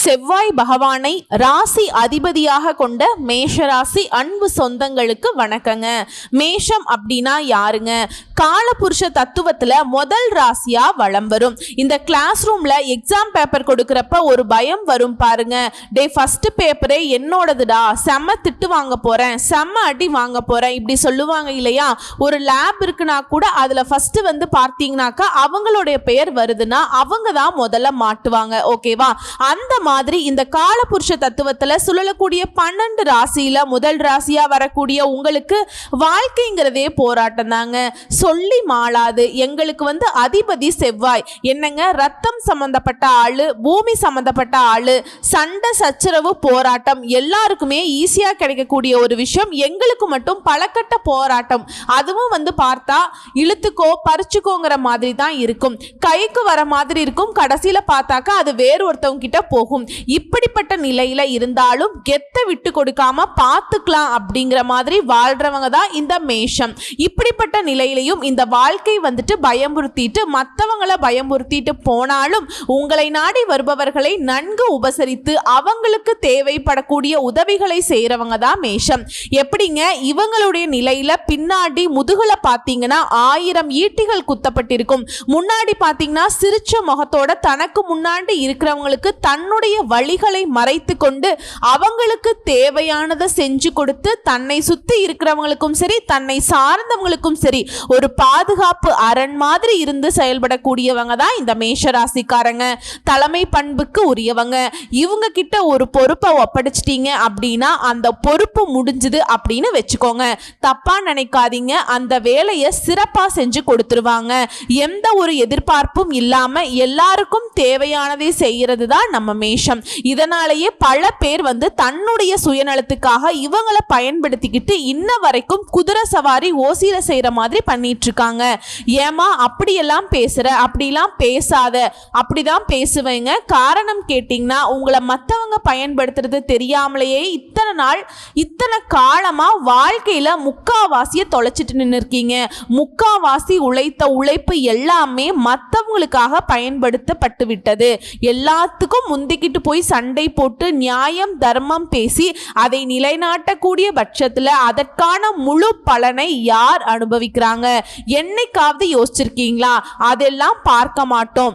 செவ்வாய் பகவானை ராசி அதிபதியாக கொண்ட மேஷராசி அன்பு சொந்தங்களுக்கு வணக்கங்க. மேஷம் அப்படின்னா யாருங்க? காலபுருஷ தத்துவத்துல முதல் ராசியா வலம் வரும். இந்த கிளாஸ் ரூம்ல எக்ஸாம் பேப்பர் கொடுக்கறப்ப ஒரு பயம் வரும் பாருங்க. டே ஃபர்ஸ்ட் பேப்பரே என்னோடதுடா, செம்ம திட்டு வாங்க போறேன், செம்ம அடி வாங்க போறேன், இப்படி சொல்லுவாங்க இல்லையா? ஒரு லேப் இருக்குன்னா கூட அதுல ஃபர்ஸ்ட் வந்து பார்த்தீங்கன்னாக்கா அவங்களுடைய பெயர் வருதுன்னா அவங்க தான் முதல்ல மாட்டுவாங்க. ஓகேவா? அந்த மாதிரி இந்த காலபுருஷ தத்துவத்துல சுழலக்கூடிய 12 ராசியில முதல் ராசியா வரக்கூடிய உங்களுக்கு வாழ்க்கைங்கிறதே போராட்டம் தாங்க. சொல்லி மாளாது. எங்களுக்கு வந்து அதிபதி செவ்வாய். என்னங்க, ரத்தம் சம்பந்தப்பட்ட ஆளு, பூமி சம்பந்தப்பட்ட ஆளு, சண்டை சச்சரவு போராட்டம் எல்லாருக்குமே ஈஸியா கிடைக்கக்கூடிய ஒரு விஷயம். எங்களுக்கு மட்டும் பலகட்ட போராட்டம். அதுவும் வந்து பார்த்தா இழுத்துக்கோ பறிச்சுக்கோங்கிற மாதிரி தான் இருக்கும். கைக்கு வர மாதிரி இருக்கும், கடைசியில பார்த்தாக்கா அது வேறு ஒருத்தவங்க கிட்ட போகும். இப்படிப்பட்ட நிலையில இருந்தாலும் கெத்த விட்டு கொடுக்காம பார்த்துக்கலாம் அப்படிங்கிற மாதிரி வாழ்றவங்க தான் இந்த மேஷம். இப்படிப்பட்ட நிலையிலையும் இந்த வாழ்க்கை வந்துட்டு பயமுறுத்திட்டு மற்றவங்களை பயமுறுத்திட்டு போனாலும் உங்களை நாடி வருபவர்களை நன்கு உபசரித்து அவங்களுக்கு தேவைப்படக்கூடிய உதவிகளை செய்யறவங்க தான் மேஷம். எப்படிங்க? இவங்களுடைய நிலையில பின்னாடி முதுகுல பார்த்தீங்கன்னா 1000 ஈட்டிகள் குத்தப்பட்டிருக்கும். முன்னாடி பார்த்தீங்கன்னா சிரிச்ச முகத்தோட தனக்கு முன்னாடி இருக்கிறவங்களுக்கு தன்னுடைய வழிகளை மறைத்து கொண்டு அவங்களுக்கு தேவையானதை செஞ்சு கொடுத்து தன்னை சுத்தி இருக்கிறவங்களுக்கும் சரி தன்னை சார்ந்தவங்களுக்கும் சரி ஒரு பாதுகாப்பு அரண் மாதிரி இருந்து செயல்படக்கூடியவங்க தான் இந்த மேஷராசிக்காரங்க. தலைமை பண்புக்கு உரியவங்க. இவங்க கிட்ட ஒரு பொறுப்பை ஒப்படைச்சிட்டீங்க அப்படின்னா அந்த பொறுப்பு முடிஞ்சுது அப்படின்னு வச்சுக்கோங்க. தப்பா நினைக்காதீங்க. அந்த வேலையை சிறப்பா செஞ்சு கொடுத்துருவாங்க. எந்த ஒரு எதிர்பார்ப்பும் இல்லாம எல்லாருக்கும் தேவையானதை செய்யறது தான் நம்ம மேஷம். இதனாலேயே பல பேர் வந்து தன்னுடைய சுயநலத்துக்காக இவங்களை பயன்படுத்திக்கிட்டு இன்ன வரைக்கும் குதிரை சவாரி ஓசியில செய்யற மாதிரி பண்ணிட்டு இருக்காங்க. ஏமா அப்படியெல்லாம் பேசுற, அப்படிலாம் பேசாத, அப்படிதான் பேசுவேங்க. காரணம் கேட்டீங்கன்னா உங்களை மற்றவங்க பயன்படுத்துறது தெரியாமலேயே இத்தனை நாள் இத்தனை காலமா வாழ்க்கையில முக்காவாசியை தொலைச்சிட்டு நின்று இருக்கீங்க. முக்காவாசி உழைத்த உழைப்பு எல்லாமே மற்றவங்களுக்காக பயன்படுத்தப்பட்டு விட்டது. எல்லாத்துக்கும் முந்திக்கிட்டு போய் சண்டை போட்டு நியாயம் தர்மம் பேசி அதை நிலைநாட்டக்கூடிய பட்சத்தில் அதற்கான முழு பலனை யார் அனுபவிக்கிறாங்க? என்னைக்காவது யோசிச்சிருக்கீங்களா? அதெல்லாம் பார்க்க மாட்டோம்.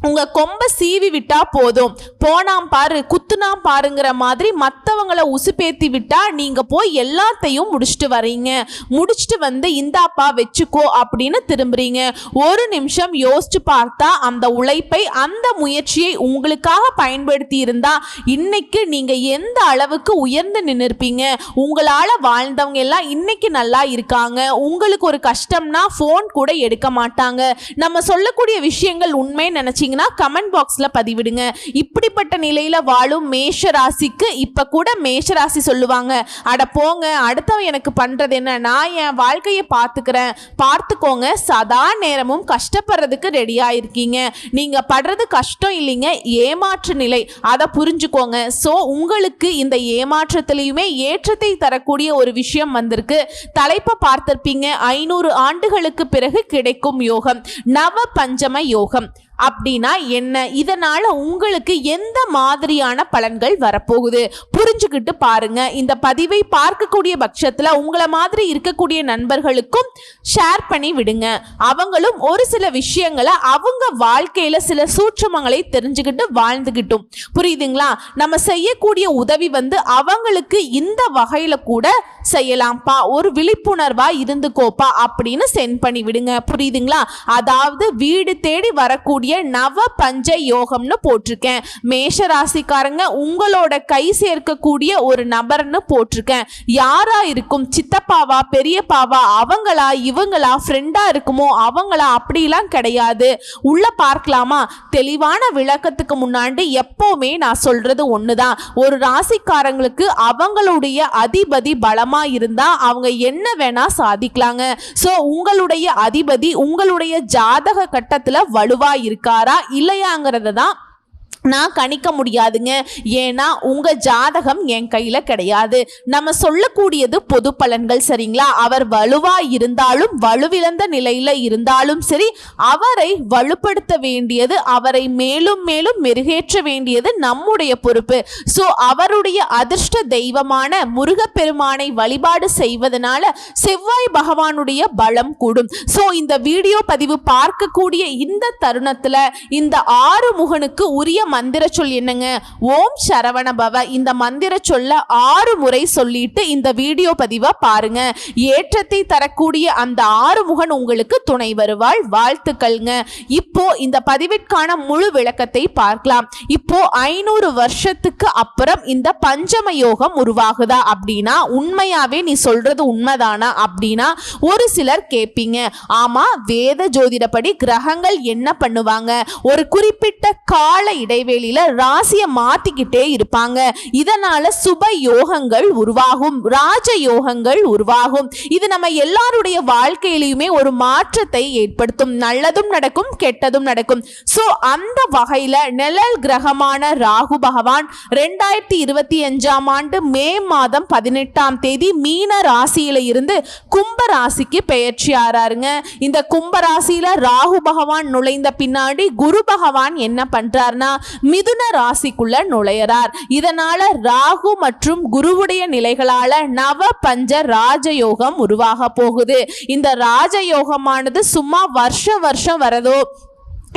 உங்க கொம்ப சீவி விட்டா போதும், போனாம் பாரு குத்துனாம் பாருங்கிற மாதிரி மற்றவங்களை உசுப்பேத்தி விட்டா நீங்க போய் எல்லாத்தையும் முடிச்சுட்டு வரீங்க. முடிச்சுட்டு வந்து இந்தாப்பா வச்சுக்கோ அப்படின்னு திரும்புறீங்க. ஒரு நிமிஷம் யோசிச்சு பார்த்தா அந்த உழைப்பை அந்த முயற்சியை உங்களுக்காக பயன்படுத்தி இருந்தா இன்னைக்கு நீங்க எந்த அளவுக்கு உயர்ந்து நின்னுருப்பீங்க. உங்களால வாழ்ந்தவங்க எல்லாம் இன்னைக்கு நல்லா இருக்காங்க. உங்களுக்கு ஒரு கஷ்டம்னா போன் கூட எடுக்க மாட்டாங்க. நம்ம சொல்லக்கூடிய விஷயங்கள் உண்மை நினைச்சு கமெண்ட் பாக்ஸ்ல பதிவிடுங்க. இப்படிப்பட்ட நிலையில வாழும் மேஷ ராசிக்கு இப்ப கூட மேஷ ராசி சொல்லுவாங்க, அட போங்க அடுத்தவன் எனக்கு பண்றது என்ன, நான் என் வாழ்க்கையை பார்த்துக்கிறேன், பார்த்துக்கோங்க. சதா நேரமும் கஷ்டப்படுறதுக்கு ரெடியா இருக்கீங்க. நீங்க படுறது கஷ்டம் இல்லைங்க, ஏமாற்று நிலை, அதை புரிஞ்சுக்கோங்க. சோ உங்களுக்கு இந்த ஏமாற்றத்திலையுமே ஏற்றத்தை தரக்கூடிய ஒரு விஷயம் வந்திருக்கு. தலைப்பை பார்த்திருப்பீங்க, 500 ஆண்டுகளுக்கு பிறகு கிடைக்கும் யோகம், நவ பஞ்சம யோகம். அப்படின்னா என்ன? இதனால உங்களுக்கு எந்த மாதிரியான பலன்கள் வரப்போகுது புரிஞ்சுக்கிட்டு பாருங்க. இந்த பதிவை பார்க்கக்கூடிய பட்சத்துல உங்களை மாதிரி இருக்கக்கூடிய நண்பர்களுக்கும் ஷேர் பண்ணி விடுங்க. அவங்களும் ஒரு சில விஷயங்களை அவங்க வாழ்க்கையில சில சூட்சமங்களை தெரிஞ்சுக்கிட்டு வாழ்ந்துகிட்டும். புரியுதுங்களா? நம்ம செய்யக்கூடிய உதவி வந்து அவங்களுக்கு இந்த வகையில கூட செய்யலாம்ப்பா, ஒரு விழிப்புணர்வா இருந்துக்கோப்பா அப்படின்னு சென்ட் பண்ணி விடுங்க. புரியுதுங்களா? அதாவது வீடு தேடி வரக்கூடிய நவ பஞ்ச யோகம்னு போட்டிருக்கேன். மேஷ ராசிக்காரங்க உங்களோட கை சேர்க்கக்கூடிய ஒரு நபர்னு போட்டிருக்கேன். யாரா இருக்கும்? சித்தப்பாவா, பெரியப்பாவா, அவங்களா, இவங்களா, ஃப்ரெண்டா இருக்குமோ அவங்களா? அப்படிலாம் கிடையாது. உள்ள பார்க்கலாமா? தெளிவான விளக்கத்துக்கு முன்னாடி எப்பவுமே நான் சொல்றது ஒண்ணுதான். ஒரு ராசிக்காரங்களுக்கு அவங்களுடைய அதிபதி பலமா இருந்தா அவங்க என்ன வேணா சாதிக்கலாங்க. சோ உங்களுடைய அதிபதி உங்களுடைய ஜாதக கட்டத்துல வலுவா இருக்காரா இல்லையாங்கிறத தான் நான் கணிக்க முடியாதுங்க. ஏன்னா உங்க ஜாதகம் என் கையில கிடையாது. நம்ம சொல்லக்கூடியது பொது பலன்கள், சரிங்களா? அவர் வலுவா இருந்தாலும் வலுவிழந்த நிலையில இருந்தாலும் சரி, அவரை வலுப்படுத்த வேண்டியது, அவரை மேலும் மேலும் மெருகேற்ற வேண்டியது நம்முடைய பொறுப்பு. ஸோ அவருடைய அதிர்ஷ்ட தெய்வமான முருகப்பெருமானை வழிபாடு செய்வதனால செவ்வாய் பகவானுடைய பலம் கூடும். ஸோ இந்த வீடியோ பதிவு பார்க்கக்கூடிய இந்த தருணத்துல இந்த ஆறுமுகனுக்கு உரிய மந்திர சொல் என்னங்க? ஓம் சரவண பவ. இந்த மந்திர சொல்ல 6 முறை சொல்லிட்டு இந்த வீடியோ பதிவை பாருங்க. ஏற்றத்தை தரக்கூடிய அந்த ஆறுமுகன் உங்களுக்கு துணை வருவாள். வாழ்த்துக்கள்ங்க. இப்போ இந்த பதிவிற்கான முழு விளக்கத்தை பார்க்கலாம். இப்போ 500 வருஷத்துக்கு அப்புறம் இந்த பஞ்சம யோகம் உருவாகுதா அப்படின்னா உண்மையாவே நீ சொல்றது உண்மைதானா அப்படின்னா ஒரு சிலர் கேட்பீங்க. ஆமா, வேத ஜோதிடப்படி கிரகங்கள் என்ன பண்ணுவாங்க, ஒரு குறிப்பிட்ட கால இடைவெளியில ராசியை மாத்திக்கிட்டே இருப்பாங்க. இதனால சுப யோகங்கள் உருவாகும், ராஜ யோகங்கள் உருவாகும். இது நம்ம எல்லாருடைய வாழ்க்கையிலுமே ஒரு மாற்றத்தை ஏற்படுத்தும். நல்லதும் நடக்கும், கெட்டதும் நடக்கும். சோ அந்த வகையில நிழல் கிரகமான ராகு பகவான் 2025ஆம் ஆண்டு மே மாதம் 18ஆம் தேதி மீன ராசியில இருந்து கும்ப ராசிக்கு பெயர்ச்சி ஆறாருங்க. இந்த கும்ப ராசியில ராகு பகவான் நுழைந்த பின்னாடி குரு பகவான் என்ன பண்றாருன்னா மிதுன ராசிக்குள்ள நுழையறார். இதனால ராகு மற்றும் குருவுடைய நிலைகளால நவ பஞ்ச ராஜயோகம் உருவாக போகுது. இந்த ராஜயோகமானது சும்மா வருஷம் வரதோ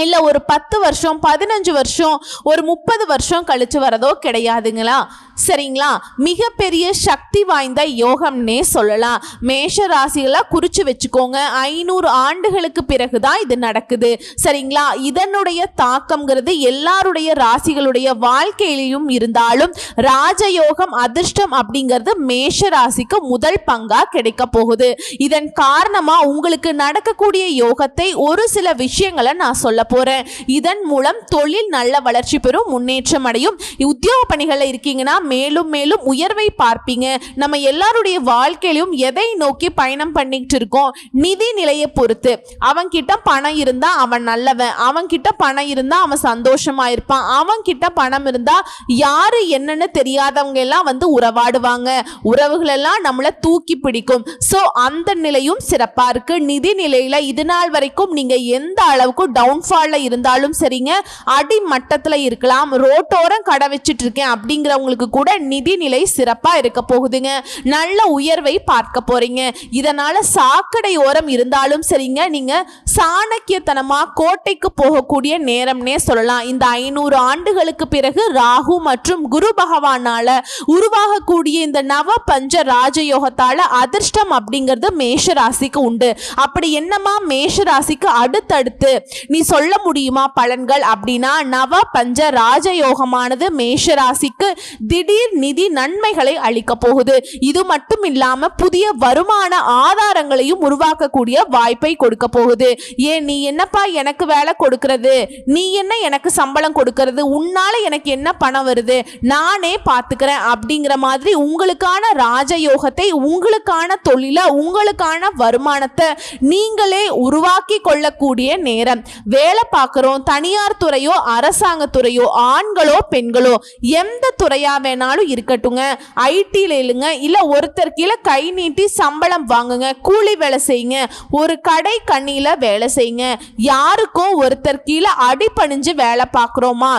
இல்ல ஒரு 10 வருஷம் 15 வருஷம் ஒரு 30 வருஷம் கழிச்சு வரதோ கிடையாதுங்களா, சரிங்களா? மிகப்பெரிய சக்தி வாய்ந்த யோகம்னே சொல்லலாம். மேஷ ராசிகளை குறிச்சு வச்சுக்கோங்க. 500 ஆண்டுகளுக்கு பிறகுதான் இது நடக்குது, சரிங்களா? இதனுடைய தாக்கம்ங்கிறது எல்லாருடைய ராசிகளுடைய வாழ்க்கையிலையும் இருந்தாலும் ராஜயோகம் அதிர்ஷ்டம் அப்படிங்கிறது மேஷ ராசிக்கு முதல் பங்கா கிடைக்க போகுது. இதன் காரணமா உங்களுக்கு நடக்கக்கூடிய யோகத்தை ஒரு சில விஷயங்களை நான் சொல்ல போறேன். இதன் மூலம் தொழில் நல்ல வளர்ச்சி பெறும், முன்னேற்றம் அடையும். உத்தியோக பணிகளில் இருக்கீங்கன்னா மேலும் மேலும் உயர்வை பார்ப்பீங்க. நம்ம எல்லாருடைய வாழ்க்கையிலும் எதை நோக்கி பயணம் பண்ணிட்டு இருக்கோம்? நிதி நிலையை பொறுத்து. அவன் கிட்ட பணம் இருந்தா அவன் நல்லவன், அவன் கிட்ட பணம் இருந்தா அவன் சந்தோஷமா இருப்பான், அவன் கிட்ட பணம் இருந்தா யாரு என்னன்னு தெரியாதவங்க எல்லாம் வந்து உறவாடுவாங்க, உறவுகள் எல்லாம் நம்மளை தூக்கி பிடிக்கும். சோ அந்த நிலையும் சிறப்பா இருக்கு. நிதி நிலையில இது நாள் வரைக்கும் நீங்க எந்த அளவுக்கு டவுன்ஃபால் இருந்தாலும் சரிங்க, அடிமட்டத்துல இருக்கலாம், ரோட்டோரம் கடை வச்சிட்டு இருக்கேன் அப்படிங்கிறவங்களுக்கு கூட நிதி நிலை சிறப்பா இருக்க போகுதுங்க. நல்ல உயர்வை பார்க்க போறீங்க. இதனால சாக்கடை ஓரம் இருந்தாலும் சரிங்க, நீங்க சாணக்கியத்தனமா கோட்டைக்கு போகக்கூடிய நேரம்னே சொல்லலாம். இந்த 500 ஆண்டுகளுக்கு பிறகு ராகு மற்றும் குரு பகவானால உருவாகக்கூடிய இந்த நவ பஞ்ச ராஜயோகத்தால அதிர்ஷ்டம் அப்படிங்கிறது மேஷ ராசிக்கு உண்டு. அப்படி என்னமா மேஷ ராசிக்கு அடுத்தடுத்து நீ சொல்ல முடியுமா பலன்கள் அப்படின்னா, நவ பஞ்ச ராஜயோகமானது மேஷ ராசிக்கு திடீர் நிதி நன்மைகளை அளிக்க போகுது. இது மட்டும் இல்லாம புதிய வருமான ஆதாரங்களையும் உருவாக்கக்கூடிய வாய்ப்பை கொடுக்க போகுது. ஏன் நீ என்னப்பா எனக்கு வேலை கொடுக்கிறது, நீ என்ன எனக்கு சம்பளம் கொடுக்கிறது, உன்னால எனக்கு என்ன பணம் வருது, நானே பார்த்துக்கிறேன் அப்படிங்கிற மாதிரி உங்களுக்கான ராஜயோகத்தை, உங்களுக்கான தொழில, உங்களுக்கான வருமானத்தை நீங்களே உருவாக்கி கொள்ளக்கூடிய நேரம். வேலை பார்க்கிறோம், தனியார் துறையோ அரசாங்க துறையோ, ஆண்களோ பெண்களோ எந்த துறையா வேணாலும் இருக்கட்டுங்க, ஐடில இல்லைங்க, இல்ல ஒருத்தர் கீழே கை நீட்டி சம்பளம் வாங்குங்க, கூலி வேலை செய்யுங்க, ஒரு கடை கண்ணியில வேலை செய்யுங்க, யாருக்கோ ஒருத்தர் கீழே அடிபணிஞ்சு வேலை பார்க்குறோமா,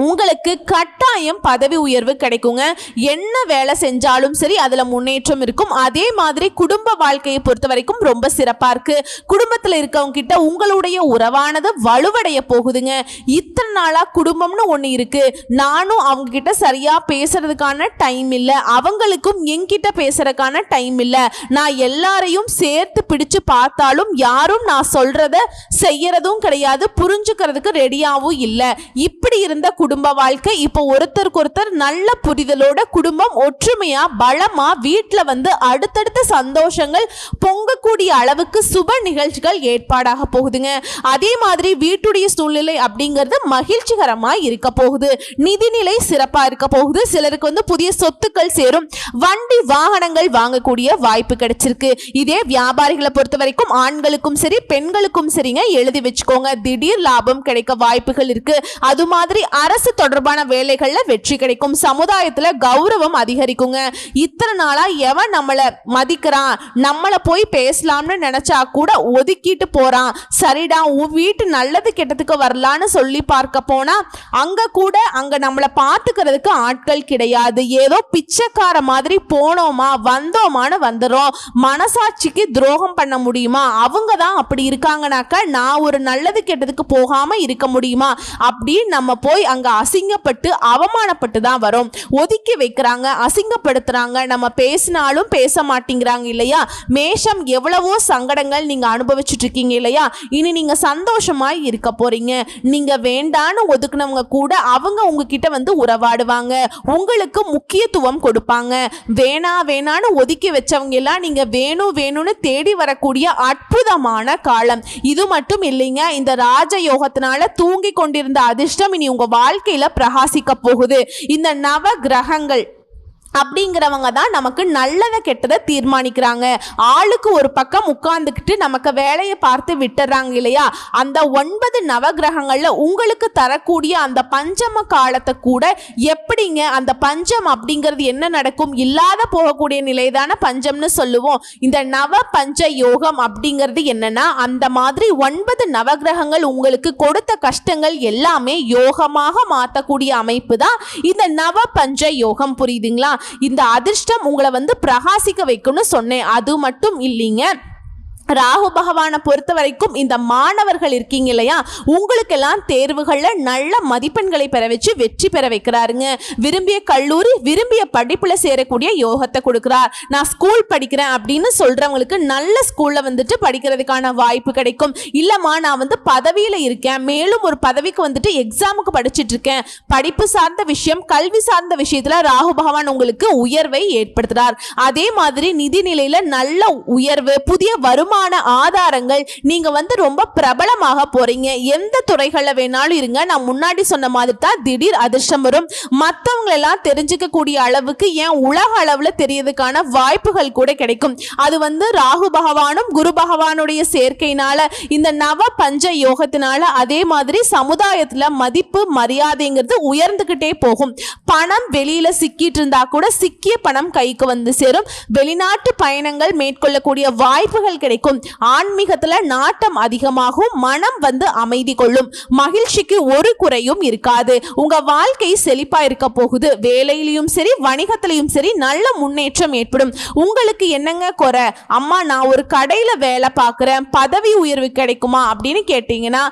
உங்களுக்கு கட்டாயம் பதவி உயர்வு கிடைக்குங்க. என்ன வேலை செஞ்சாலும் சரி அதுல முன்னேற்றம் இருக்கும். அதே மாதிரி குடும்ப வாழ்க்கையை பொறுத்த வரைக்கும் ரொம்ப சிறப்பா இருக்கு. குடும்பத்துல இருக்கவங்க கிட்ட உங்களுடைய உறவானது வலுவடைய போகுதுங்க. இத்தனை நாளா குடும்பம்னு ஒண்ணு இருக்கு, நானும் அவங்க கிட்ட சரியா பேசுறதுக்கான டைம் இல்ல, அவங்களுக்கும் என்கிட்ட பேசுறதுக்கான டைம் இல்ல, நான் எல்லாரையும் சேர்த்து பிடிச்சு பார்த்தாலும் யாரும் நான் சொல்றத செய்யறதும் கிடையாது, புரிஞ்சுக்கிறதுக்கு ரெடியாவும் இல்ல. இப்படி இருந்த குடும்ப வாழ்க்கை இப்போ ஒருத்தருக்கு ஒருத்தர் நல்ல புரிதலோட குடும்பம் ஒற்றுமையா பலமா வீட்டுல வந்து அடுத்தடுத்த சந்தோஷங்கள் பொங்கக்கூடிய அளவுக்கு சுப நிகழ்ச்சிகள் ஏற்பாடாக போகுதுங்க. அதே மாதிரி வீட்டுடைய சூழ்நிலை அப்படிங்கிறது மகிழ்ச்சிகரமா இருக்க போகுது. நிதிநிலை சிறப்பா இருக்க போகுது. சிலருக்கு வந்து புதிய சொத்துக்கள் சேரும், வண்டி வாகனங்கள் வாங்கக்கூடிய வாய்ப்பு கிடைச்சிருக்கு. இதே வியாபாரிகளை பொறுத்த வரைக்கும் ஆண்களுக்கும் சரி பெண்களுக்கும் சரிங்க, எழுதி வச்சுக்கோங்க, திடீர் லாபம் கிடைக்க வாய்ப்புகள் இருக்கு. அது மாதிரி அரசு அரசு தொடர்பான வேலைகள்ல வெற்றி கிடைக்கும். சமுதாயத்துல கௌரவம் அதிகரிக்குங்க. இத்தனை நாளா எவன் நம்மளை மதிக்கிறான், நம்மளை போய் பேசலாம்னு நினைச்சா கூட ஒதுக்கிட்டு போறான், சரிடா உன் வீட்டு நல்லது கெட்டதுக்கு வரலான்னு சொல்லி பார்க்க போனா அங்க நம்மளை பார்த்துக்கிறதுக்கு ஆட்கள் கிடையாது. ஏதோ பிச்சைக்கார மாதிரி போனோமா வந்தோமான்னு வந்துடும். மனசாட்சிக்கு துரோகம் பண்ண முடியுமா? அவங்க தான் அப்படி இருக்காங்கனாக்கா நான் ஒரு நல்லது கெட்டதுக்கு போகாம இருக்க முடியுமா? அப்படின்னு நம்ம போய் அங்க அசிங்கப்பட்டு அவமானப்பட்டு தான் வரும். ஒதுக்கி வைக்கிறாங்க, அசிங்கப்படுத்துறாங்க, நம்ம பேசினாலும் பேச மாட்டேங்கிறாங்க இல்லையா? மேஷம் எவ்வளவோ சங்கடங்கள் நீங்க அனுபவிச்சுட்டு இருக்கீங்க இல்லையா? இனி நீங்க சந்தோஷமாய் இருக்க போறீங்க. நீங்க வேண்டான்னு ஒதுக்குனவங்க கூட அவங்க உங்ககிட்ட வந்து உறவாடுவாங்க, உங்களுக்கு முக்கியத்துவம் கொடுப்பாங்க. வேணான்னு ஒதுக்கி வச்சவங்க எல்லாம் நீங்க வேணும்னு தேடி வரக்கூடிய அற்புதமான காலம் இது. மட்டும் இல்லைங்க, இந்த ராஜயோகத்தினால தூங்கி கொண்டிருந்த அதிர்ஷ்டம் இனி உங்க வாழ்க்கையில பிரகாசிக்க போகுது. இந்த நவ கிரகங்கள் அப்படிங்கிறவங்க தான் நமக்கு நல்லதை கெட்டதை தீர்மானிக்கிறாங்க. ஆளுக்கு ஒரு பக்கம் உட்கார்ந்துக்கிட்டு நமக்கு வேலையை பார்த்து விட்டுறாங்க இல்லையா? அந்த 9 நவகிரகங்கள்ல உங்களுக்கு தரக்கூடிய அந்த பஞ்சம காலத்தை கூட எப்படிங்க, அந்த பஞ்சம் அப்படிங்கிறது என்ன நடக்கும்? இல்லாத போகக்கூடிய நிலைதான பஞ்சம்னு சொல்லுவோம். இந்த நவ பஞ்ச யோகம் அப்படிங்கிறது என்னன்னா, அந்த மாதிரி 9 நவகிரகங்கள் உங்களுக்கு கொடுத்த கஷ்டங்கள் எல்லாமே யோகமாக மாற்றக்கூடிய அமைப்பு தான் இந்த நவ பஞ்ச யோகம். புரியுதுங்களா? இந்த அதிர்ஷ்டம் உங்களை வந்து பிரகாசிக்க வைக்கும்னு சொன்னேன். அது மட்டும் இல்லைங்க, ராகு பகவானை பொறுத்த வரைக்கும் இந்த மாணவர்கள் இருக்கீங்க இல்லையா, உங்களுக்கெல்லாம் தேர்வுகளில் நல்ல மதிப்பெண்களை பெற வச்சு வெற்றி பெற வைக்கிறாருங்க. விரும்பிய கல்லூரி விரும்பிய படிப்புல சேரக்கூடிய யோகத்தை கொடுக்கிறார். நான் ஸ்கூல் படிக்கிறேன் அப்படின்னு சொல்றவங்களுக்கு நல்ல ஸ்கூல்ல வந்துட்டு படிக்கிறதுக்கான வாய்ப்பு கிடைக்கும். இல்லம்மா நான் வந்து பதவியில இருக்கேன், மேலும் ஒரு பதவிக்கு வந்துட்டு எக்ஸாமுக்கு படிச்சுட்டு இருக்கேன், படிப்பு சார்ந்த விஷயம் கல்வி சார்ந்த விஷயத்துல ராகு பகவான் உங்களுக்கு உயர்வை ஏற்படுத்துறார். அதே மாதிரி நிதி நிலையில நல்ல உயர்வு, புதிய வருமானம் ஆதாரங்கள், நீங்க வந்து ரொம்ப பிரபலமாக போறீங்க. எந்த துறைகளை வேணாலும் இருங்க, நான் முன்னாடி சொன்ன மாதிரி தான் திடீர் அதிர்ஷ்டம் வரும். மற்றவங்க எல்லாம் தெரிஞ்சுக்க கூடிய அளவுக்கு ஏன் உலக அளவுல தெரியறதுக்கான வாய்ப்புகள் கூட கிடைக்கும். அது வந்து ராகு பகவானும் குரு பகவானுடைய சேர்க்கையினால, இந்த நவ பஞ்ச யோகத்தினால, அதே மாதிரி சமுதாயத்துல மதிப்பு மரியாதைங்கிறது உயர்ந்துகிட்டே போகும். பணம் வெளியில சிக்கிட்டு இருந்தா கூட சிக்கிய பணம் கைக்கு வந்து சேரும். வெளிநாட்டு பயணங்கள் மேற்கொள்ளக்கூடிய வாய்ப்புகள் கிடைக்கும். ஆன்மீகத்துல நாட்டம் அதிகமாகும், மனம் வந்து அமைதி கொள்ளும், மகிழ்ச்சிக்கு ஒரு குறையும் இருக்காது. உங்க வாழ்க்கை செழிப்பா இருக்க போகுது. வேலையிலும் சரி வணிகத்திலையும் சரி நல்ல முன்னேற்றம் ஏற்படும். உங்களுக்கு என்னங்க குறை? அம்மா நான் ஒரு கடையில வேலை பார்க்குறேன், பதவி உயர்வு கிடைக்குமா அப்படின்னு கேட்டீங்கன்னா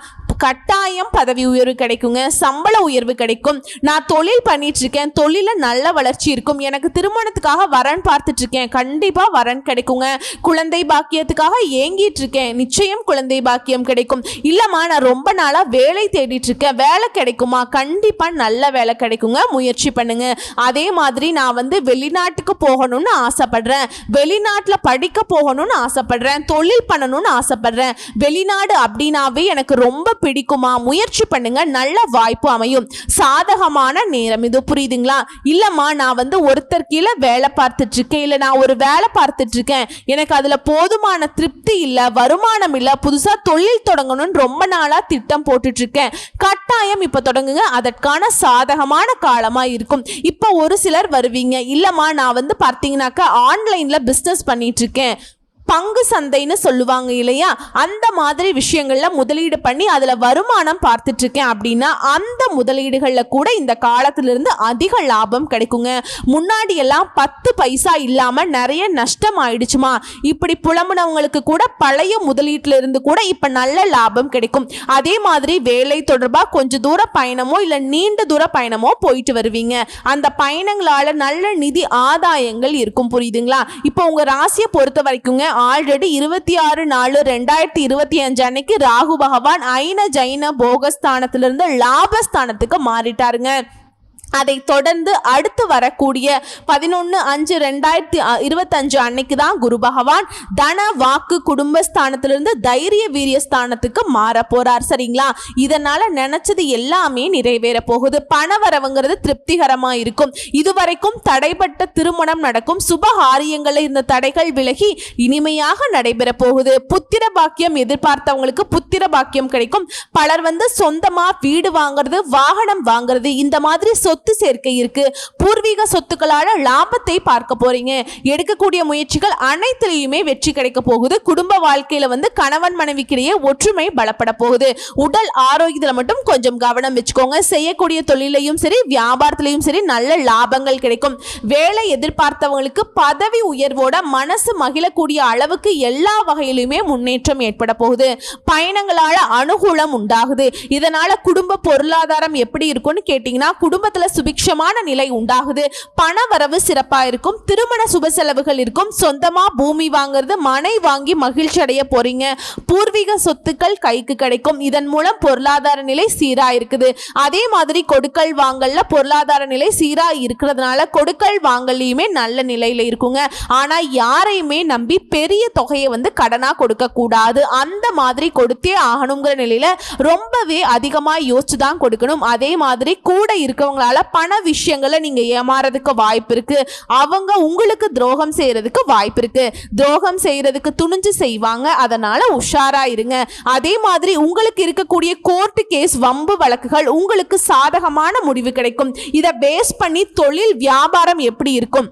கட்டாயம் பதவி உயர்வு கிடைக்குங்க, சம்பள உயர்வு கிடைக்கும். நான் தொழில் பண்ணிட்டு இருக்கேன், தொழில நல்ல வளர்ச்சி இருக்கும். எனக்கு திருமணத்துக்காக வரன் பார்த்துட்டு இருக்கேன், கண்டிப்பா வரன் கிடைக்குங்க. குழந்தை பாக்கியத்துக்காக ஏங்கிட்டு இருக்கேன், நிச்சயம் குழந்தை பாக்கியம் கிடைக்கும். இல்லம்மா நான் ரொம்ப நாளா வேலை தேடிட்டு இருக்கேன், வேலை கிடைக்குமா? கண்டிப்பா நல்ல வேலை கிடைக்குங்க, முயற்சி பண்ணுங்க. அதே மாதிரி நான் வந்து வெளிநாட்டுக்கு போகணும்னு ஆசைப்படுறேன், வெளிநாட்டுல படிக்க போகணும்னு ஆசைப்படுறேன், தொழில் பண்ணணும்னு ஆசைப்படுறேன், வெளிநாடு அப்படின்னாவே எனக்கு ரொம்ப பிடிக்குமா? முயற்சி பண்ணுங்க, நல்ல வாய்ப்பு அமையும். சாதகமான நேரம் இது. புரியுதுங்களா? இல்லம்மா நான் வந்து ஒருத்தர் கீழே வேலை பார்த்துட்டு இருக்கேன், இல்ல நான் ஒரு வேலை பார்த்துட்டு இருக்கேன், எனக்கு அதுல போதுமான திருப்தி இல்ல, வருமானம் இல்ல, புதுசா தொழில் தொடங்கணும்னு ரொம்ப நாளா திட்டம் போட்டுட்டு இருக்கேன், கட்டாயம் இப்ப தொடங்குங்க, அதற்கான சாதகமான காலமா இருக்கும். இப்ப ஒரு சிலர் வருவீங்க, இல்லம்மா நான் வந்து பார்த்தீங்கன்னாக்கா ஆன்லைன்ல பிசினஸ் பண்ணிட்டு இருக்கேன், பங்கு சந்தைன்னு சொல்லுவாங்க இல்லையா, அந்த மாதிரி விஷயங்கள்ல முதலீடு பண்ணி அதுல வருமானம் பார்த்துட்டு இருக்கேன் அப்படின்னா அந்த முதலீடுகள்ல கூட இந்த காலத்திலிருந்து அதிக லாபம் கிடைக்குங்க. முன்னாடி எல்லாம் 10 பைசா இல்லாம நிறைய நஷ்டம் ஆயிடுச்சுமா, இப்படி புலம்புனவங்களுக்கு கூட பழைய முதலீட்டுல இருந்து கூட இப்ப நல்ல லாபம் கிடைக்கும். அதே மாதிரி வேலை தொடர்பா கொஞ்சம் தூர பயணமோ இல்ல நீண்ட தூர பயணமோ போயிட்டு வருவீங்க, அந்த பயணங்களால நல்ல நிதி ஆதாயங்கள் இருக்கும். புரியுதுங்களா? இப்போ உங்க ராசியை பொறுத்த வரைக்குங்க ஆல்ரெடி 26/4/2025 அன்னைக்கு ராகு பகவான் ஐன ஜைன போகஸ்தானத்திலிருந்து லாபஸ்தானத்துக்கு மாறிட்டாருங்க. அதை தொடர்ந்து அடுத்து வரக்கூடிய 11/5/2025 அன்னைக்கு தான் குரு பகவான் தன வாக்கு குடும்பஸ்தானத்திலிருந்து தைரிய வீரிய ஸ்தானத்துக்கு மாற போறார். சரிங்களா? இதனால நினைச்சது எல்லாமே நிறைவேற போகுது. பண வரவுங்கிறது திருப்திகரமா இருக்கும். இதுவரைக்கும் தடைப்பட்ட திருமணம் நடக்கும். சுபகாரியங்களில் இந்த தடைகள் விலகி இனிமையாக நடைபெற போகுது. புத்திர பாக்கியம் எதிர்பார்த்தவங்களுக்கு புத்திர பாக்கியம் கிடைக்கும். பலர் சொந்தமா வீடு வாங்குறது, வாகனம் வாங்குறது, இந்த மாதிரி சொத்து சேர்க்கை இருக்கு. பூர்வீக சொத்துக்களால லாபத்தை பார்க்க போறீங்க. எடுக்கக்கூடிய முயற்சிகள் அனைத்திலையுமே வெற்றி கிடைக்க போகுது. குடும்ப வாழ்க்கையில கணவன் மனைவிக்கிடையே ஒற்றுமை பலப்பட போகுது. உடல் ஆரோக்கியத்துல மட்டும் கொஞ்சம் கவனம் வச்சுக்கோங்க. செய்யக்கூடிய தொழிலையும் சரி வியாபாரத்திலையும் சரி நல்ல லாபங்கள் கிடைக்கும். வேலை எதிர்பார்த்தவங்களுக்கு பதவி உயர்வோட மனசு மகிழக்கூடிய அளவுக்கு எல்லா வகையிலுமே முன்னேற்றம் ஏற்பட போகுது. பயணங்களால அனுகூலம் உண்டாகுது. இதனால குடும்ப பொருளாதாரம் எப்படி இருக்கும்னு கேட்டீங்கன்னா குடும்பத்துல சுபிக்ஷமான நிலை உண்டாகுது. பண வரவு சிறப்பா இருக்கும். திருமண சுப செலவுகள் இருக்கும். சொந்தமா பூமி வாங்குறது, மனை வாங்கி மகிழ்ச்சி அடைய போறீங்க. பூர்வீக சொத்துக்கள் கைக்கு கிடைக்கும். இதன் மூலம் பொருளாதார நிலை சீரா இருக்குது. அதே மாதிரி கொடுக்கல் வாங்கல்ல பொருளாதார நிலை சீரா இருக்கிறதுனால கொடுக்கல் வாங்கலையுமே நல்ல நிலையில இருக்குங்க. ஆனா யாரையுமே நம்பி பெரிய தொகையை கடனா கொடுக்க கூடாது. அந்த மாதிரி கொடுத்தே ஆகணுங்கிற நிலையில ரொம்பவே அதிகமா யோசிச்சுதான் கொடுக்கணும். அதே மாதிரி கூட இருக்கவங்களால பண விஷயங்களை நீங்க ஏமாறதுக்கு வாய்ப்பு இருக்கு. அவங்க உங்களுக்கு துரோகம் செய்யறதுக்கு வாய்ப்பு இருக்கு. துரோகம் செய்யறதுக்கு துணிஞ்சு செய்வாங்க. அதனால உஷாரா இருங்க. அதே மாதிரி உங்களுக்கு இருக்கக்கூடிய கோர்ட் கேஸ் வம்பு வழக்குகள் உங்களுக்கு சாதகமான முடிவு கிடைக்கும். இதை பேஸ் பண்ணி தொழில் வியாபாரம் எப்படி இருக்கும்?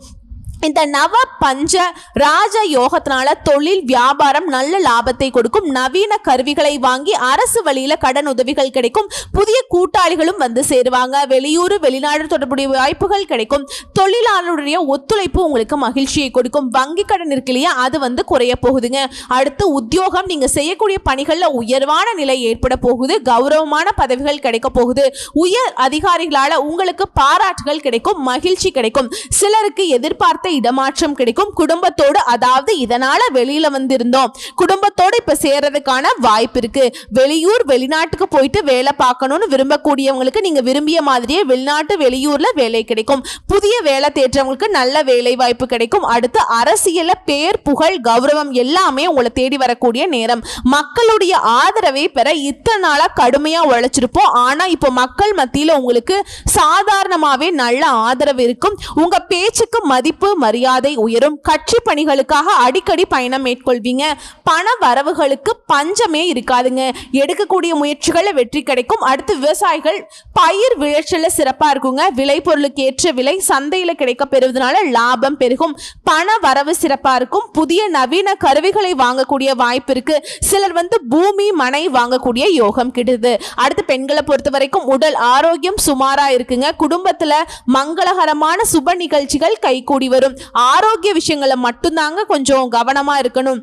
இந்த நவ பஞ்ச ராஜ யோகத்தினால தொழில் வியாபாரம் நல்ல லாபத்தை கொடுக்கும். நவீன கருவிகளை வாங்கி அரசு வழியில கடன் உதவிகள் கிடைக்கும். புதிய கூட்டாளிகளும் சேருவாங்க. வெளியூர் வெளிநாடு தொடர்புடைய வாய்ப்புகள் கிடைக்கும். தொழிலாளருடைய ஒத்துழைப்பு உங்களுக்கு மகிழ்ச்சியை கொடுக்கும். வங்கி கடன் இருக்கு இல்லையா, அது குறைய போகுதுங்க. அடுத்து உத்தியோகம், நீங்க செய்யக்கூடிய பணிகள்ல உயர்வான நிலை ஏற்பட போகுது. கௌரவமான பதவிகள் கிடைக்க போகுது. உயர் அதிகாரிகளால உங்களுக்கு பாராட்டுகள் கிடைக்கும். மகிழ்ச்சி கிடைக்கும். சிலருக்கு எதிர்பார்த்த இடமாற்றம் கிடைக்கும். குடும்பத்தோடு, அதாவது இதனால வெளியில இருந்தோம், குடும்பத்தோடு இப்ப சேர்றதுக்கான வாய்ப்பு இருக்கு. வெளியூர் வெளிநாட்டுக்கு போயிட்டு வேலை பார்க்கணும்னு விரும்பக்கூடியவங்களுக்கு நீங்க விரும்பிய மாதிரியே வெளிநாட்டு வெளியூர்ல வேலை கிடைக்கும். புதிய வேலை தேடுறவங்களுக்கு நல்ல வேலை வாய்ப்பு கிடைக்கும். அடுத்து அரசியல பேர் புகழ் கௌரவம் எல்லாமே உங்களை தேடி வரக்கூடிய நேரம். மக்களுடைய ஆதரவை பெற இத்தனை நாளா கடுமையா உழைச்சிருப்போம். ஆனா இப்போ மக்கள் மத்தியில உங்களுக்கு சாதாரணமாவே நல்ல ஆதரவு இருக்கும். உங்க பேச்சுக்கு மதிப்பு மரியாதை உயரும். கட்சி பணிகளுக்காக அடிக்கடி பயணம் மேற்கொள்வீங்க. பண வரவுகளுக்கு பஞ்சமே இருக்காதுங்க. எடுக்கக்கூடிய முயற்சிகளை வெற்றி கிடைக்கும். அடுத்து விவசாயிகள் பயிர் விளைச்சல சிறப்பா இருக்குங்க. விளைபொருளுக்கு ஏற்ற விலை சந்தையில கிடைக்க பெறுவதனால லாபம் பெருகும். பண வரவு சிறப்பா இருக்கும். புதிய நவீன கருவிகளை வாங்கக்கூடிய வாய்ப்பு இருக்கு. சிலர் பூமி மனை வாங்கக்கூடிய யோகம் கிடைக்குது. அடுத்து பெண்களை பொறுத்த வரைக்கும் உடல் ஆரோக்கியம் சுமாரா இருக்குங்க. குடும்பத்துல மங்களகரமான சுப நிகழ்ச்சிகள் கைகூடி வரும். ஆரோக்கிய விஷயங்களை மட்டும்தாங்க கொஞ்சம் கவனமா இருக்கணும்.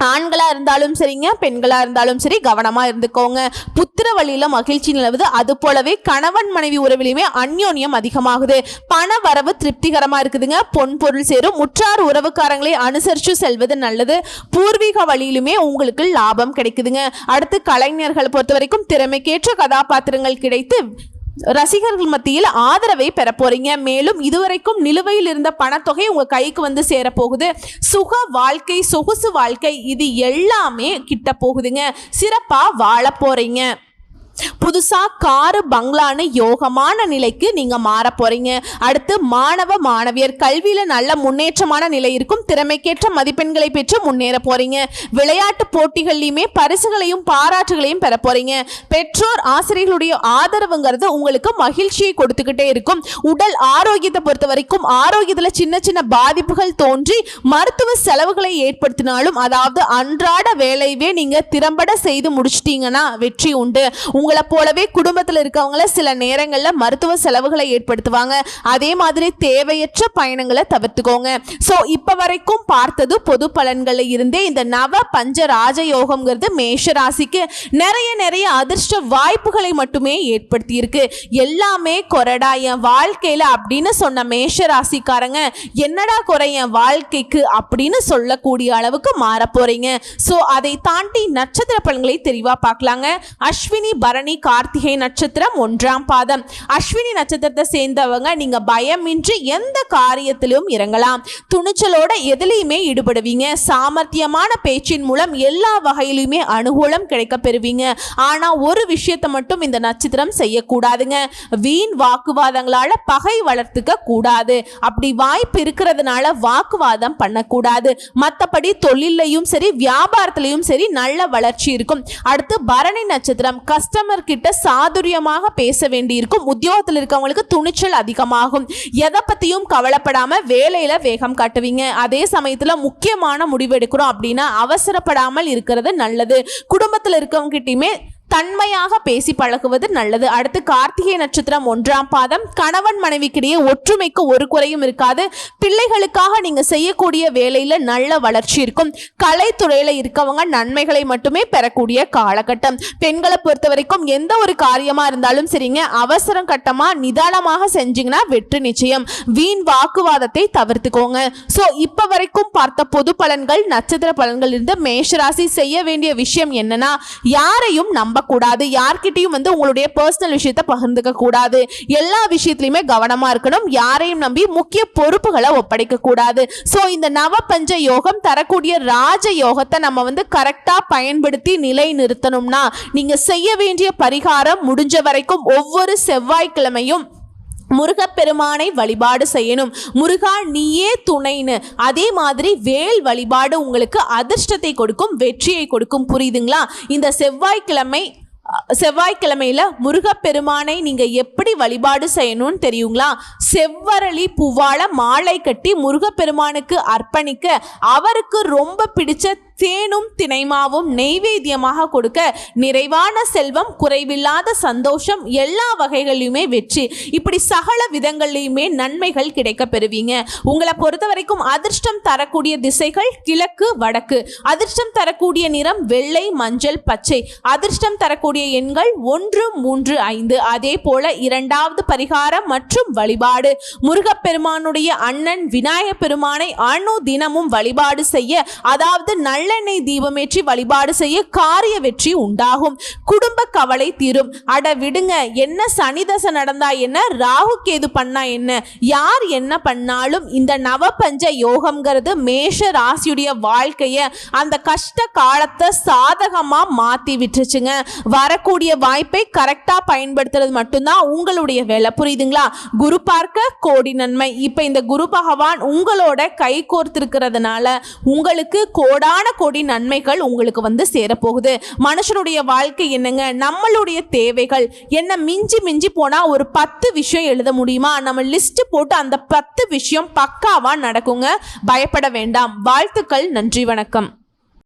ஆண்களா இருந்தாலும் சரிங்க, பெண்களா இருந்தாலும் சரி கவனமா இருந்துக்கோங்க. புத்திர வழியில மகிழ்ச்சி நிலவுது. அது போலவே கணவன் மனைவி உறவிலுமே அந்யோன்யம் அதிகமாகுது. பண வரவு திருப்திகரமா இருக்குதுங்க. பொன் பொருள் சேரும். உற்றார் உறவுக்காரங்களை அனுசரிச்சு செல்வது நல்லது. பூர்வீக வழியிலுமே உங்களுக்கு லாபம் கிடைக்குதுங்க. அடுத்து கலைஞர்களை பொறுத்த வரைக்கும் திறமைக்கேற்ற கதாபாத்திரங்கள் கிடைத்து ரசிகர்கள் மத்தியில் ஆதரவை பெற போறீங்க. மேலும் இதுவரைக்கும் நிலுவையில் இருந்த பணத்தொகை உங்க கைக்கு சேர போகுது. சுக வாழ்க்கை, சொகுசு வாழ்க்கை, இது எல்லாமே கிட்ட போகுதுங்க. சிறப்பா வாழ போறீங்க. புதுசா காரு பங்களான்னு யோகமான நிலைக்கு நீங்க மாற போறீங்க. அடுத்து மாணவ மாணவியர் கல்வியில நல்ல முன்னேற்றமான நிலை இருக்கும். திறமைக்கேற்ற மதிப்பெண்களை பெற்று முன்னேற போறீங்க. விளையாட்டு போட்டிகள்லையுமே பரிசுகளையும் பாராட்டுகளையும் பெற போறீங்க. பெற்றோர் ஆசிரியர்களுடைய ஆதரவுங்கிறது உங்களுக்கு மகிழ்ச்சியை கொடுத்துக்கிட்டே இருக்கும். உடல் ஆரோக்கியத்தை பொறுத்த வரைக்கும் ஆரோக்கியத்துல சின்ன சின்ன பாதிப்புகள் தோன்றி மருத்துவ செலவுகளை ஏற்படுத்தினாலும், அதாவது அன்றாட வேலையவே நீங்க திறம்பட செய்து முடிச்சிட்டீங்கன்னா வெற்றி உண்டு. உங்களை போலவே குடும்பத்தில் இருக்கவங்கள சில நேரங்கள்ல மருத்துவ செலவுகளை ஏற்படுத்துவாங்க. அதே மாதிரி தேவையற்ற பயணங்களை தவிர்த்துக்கோங்க. சோ இப்ப வரைக்கும் பார்த்தது பொது பலன்கள்ல இருந்தே இந்த நவ பஞ்ச ராஜயோகம்ங்கிறது மேஷ ராசிக்கு நிறைய அதிர்ஷ்ட வாய்ப்புகளை மட்டுமே ஏற்படுத்தி இருக்கு. எல்லாமே கொரடா என் வாழ்க்கையில அப்படின்னு சொன்ன மேஷ ராசிக்காரங்க என்னடா குறை என் வாழ்க்கைக்கு அப்படின்னு சொல்லக்கூடிய அளவுக்கு மாற போறீங்க. சோ அதை தாண்டி நட்சத்திர பலன்களை தெளிவா பார்க்கலாங்க. அஸ்வினி பரணி பரணி கார்த்திகை நட்சத்திரம் 1ஆம் பாதம். அஸ்வினி நட்சத்திரத்தை சேர்ந்தவங்க நீங்க பயமின்றி எந்த காரியத்திலும் இறங்கலாம். துணிச்சலோட எதிலையுமே ஈடுபடுவீங்க. சாமர்த்தியமான பேச்சின் மூலம் எல்லா வகையிலுமே அனுகூலம் கிடைக்க பெறுவீங்க. ஆனா ஒரு விஷயத்தை மட்டும் இந்த நட்சத்திரம் செய்யக்கூடாதுங்க. வீண் வாக்குவாதங்களால பகை வளர்த்துக்க கூடாது. அப்படி வாய்ப்பு இருக்கிறதுனால வாக்குவாதம் பண்ணக்கூடாது. மற்றபடி தொழிலையும் சரி வியாபாரத்திலையும் சரி நல்ல வளர்ச்சி இருக்கும். அடுத்து பரணி நட்சத்திரம், கஸ்டமர் கிட்ட சாதுரியமாக பேச வேண்டியிருக்கும். உத்தியோகத்தில் இருக்கவங்களுக்கு துணிச்சல் அதிகமாகும். எதை பத்தியும் கவலைப்படாம வேலையில வேகம் காட்டுவீங்க. அதே சமயத்துல முக்கியமான முடிவு எடுக்கிறோம் அப்படின்னா அவசரப்படாமல் இருக்கிறது நல்லது. குடும்பத்தில் இருக்கவங்க கிட்டயுமே தன்மையாக பேசி பழகுவது நல்லது. அடுத்து கார்த்திகை நட்சத்திரம் 1ஆம் பாதம், கணவன் மனைவிக்கிடையே ஒற்றுமைக்கு ஒரு குறையும் இருக்காது. பிள்ளைகளுக்காக நீங்க செய்யக்கூடிய வேலையில நல்ல வளர்ச்சி இருக்கும். கலைத்துறையில இருக்கவங்க நன்மைகளை மட்டுமே பெறக்கூடிய காலகட்டம். பெண்களை பொறுத்த வரைக்கும் எந்த ஒரு காரியமா இருந்தாலும் சரிங்க, அவசரம் கட்டமா நிதானமாக செஞ்சீங்கன்னா வெற்றி நிச்சயம். வீண் வாக்குவாதத்தை தவிர்த்துக்கோங்க. சோ இப்ப வரைக்கும் பார்த்த பொது பலன்கள், நட்சத்திர பலன்கள் இருந்து மேஷராசி செய்ய வேண்டிய விஷயம் என்னன்னா, யாரையும் கூடாது. யார்கிட்டயும் உங்களுடைய பர்சனல் விஷயத்தை பகிர்ந்துக்க கூடாது. எல்லா விஷயத்திலுமே கவனமா இருக்கணும். யாரையும் நம்பி முக்கிய பொறுப்புகளை ஒப்படைக்க கூடாது. சோ இந்த நவபஞ்ச யோகம் தரக்கூடிய ராஜ யோகத்தை நம்ம கரெக்டா பயன்படுத்தி நிலை நிறுத்தணும்னா நீங்க செய்ய வேண்டிய பரிகாரம், முடிஞ்ச வரைக்கும் ஒவ்வொரு செவ்வாய்க்கிழமையும் முருகப்பெருமானை வழிபாடு செய்யணும். முருகா நீயே துணைன்னு. அதே மாதிரி வேல் வழிபாடு உங்களுக்கு அதிர்ஷ்டத்தை கொடுக்கும், வெற்றியை கொடுக்கும். புரியுதுங்களா? இந்த செவ்வாய்க்கிழமையில முருகப்பெருமானை நீங்க எப்படி வழிபாடு செய்யணும்னு தெரியுங்களா? செவ்வரளி பூவால மாலை கட்டி முருகப்பெருமானுக்கு அர்ப்பணிக்க, அவருக்கு ரொம்ப பிடிச்ச தேனும் தினைமாவும் நெய்வேத்தியமாக கொடுக்க, நிறைவான செல்வம், குறைவில்லாத சந்தோஷம், எல்லா வகைகளிலுமே வெற்றி, இப்படி சகல விதங்களிலுமே நன்மைகள் கிடைக்க பெறுவீங்க. உங்களை பொறுத்த வரைக்கும் அதிர்ஷ்டம் தரக்கூடிய திசைகள் கிழக்கு, வடக்கு. அதிர்ஷ்டம் தரக்கூடிய நிறம் வெள்ளை, மஞ்சள், பச்சை. அதிர்ஷ்டம் தரக்கூடிய எண்கள் 1, 3, 5. அதே போல 2வது பரிகாரம் மற்றும் வழிபாடு, முருகப்பெருமானுடைய அண்ணன் விநாயகப் பெருமானை தினமும் வழிபாடு செய்ய, அதாவது நல்லெண்ணெய் தீபமேற்றி வழிபாடு செய்ய காரிய வெற்றி உண்டாகும். குடும்ப கவலை தீரும். அட விடுங்க, என்ன சனிதசை நடந்தா என்ன, ராகு கேது பண்ணா என்ன, யார் என்ன பண்ணாலும் இந்த நவபஞ்ச யோகம்ங்கிறது மேஷ ராசியுடைய வாழ்க்கைய, அந்த கஷ்ட காலத்தை சாதகமா மாத்தி விட்டுருச்சுங்க. வரக்கூடிய வாய்ப்பை கரெக்டா பயன்படுத்துறது மட்டும்தான் உங்களுடைய வேலை. புரியுதுங்களா? குரு பார்க்க கோடி நன்மை. இப்ப இந்த குரு பகவான் உங்களோட கை கோர்த்திருக்கிறதுனால உங்களுக்கு கோடான கோடி நன்மைகள் உங்களுக்கு சேரப்போகுது. மனுஷனுடைய வாழ்க்கை என்னங்க, நம்மளுடைய தேவைகள் என்ன, மிஞ்சி மிஞ்சி போனா ஒரு 10 விஷயம் எழுத முடியுமா? நம்ம லிஸ்ட் போட்டு அந்த 10 விஷயம் பக்காவா நடக்குங்க. பயப்பட வேண்டாம். வாழ்த்துக்கள். நன்றி, வணக்கம்.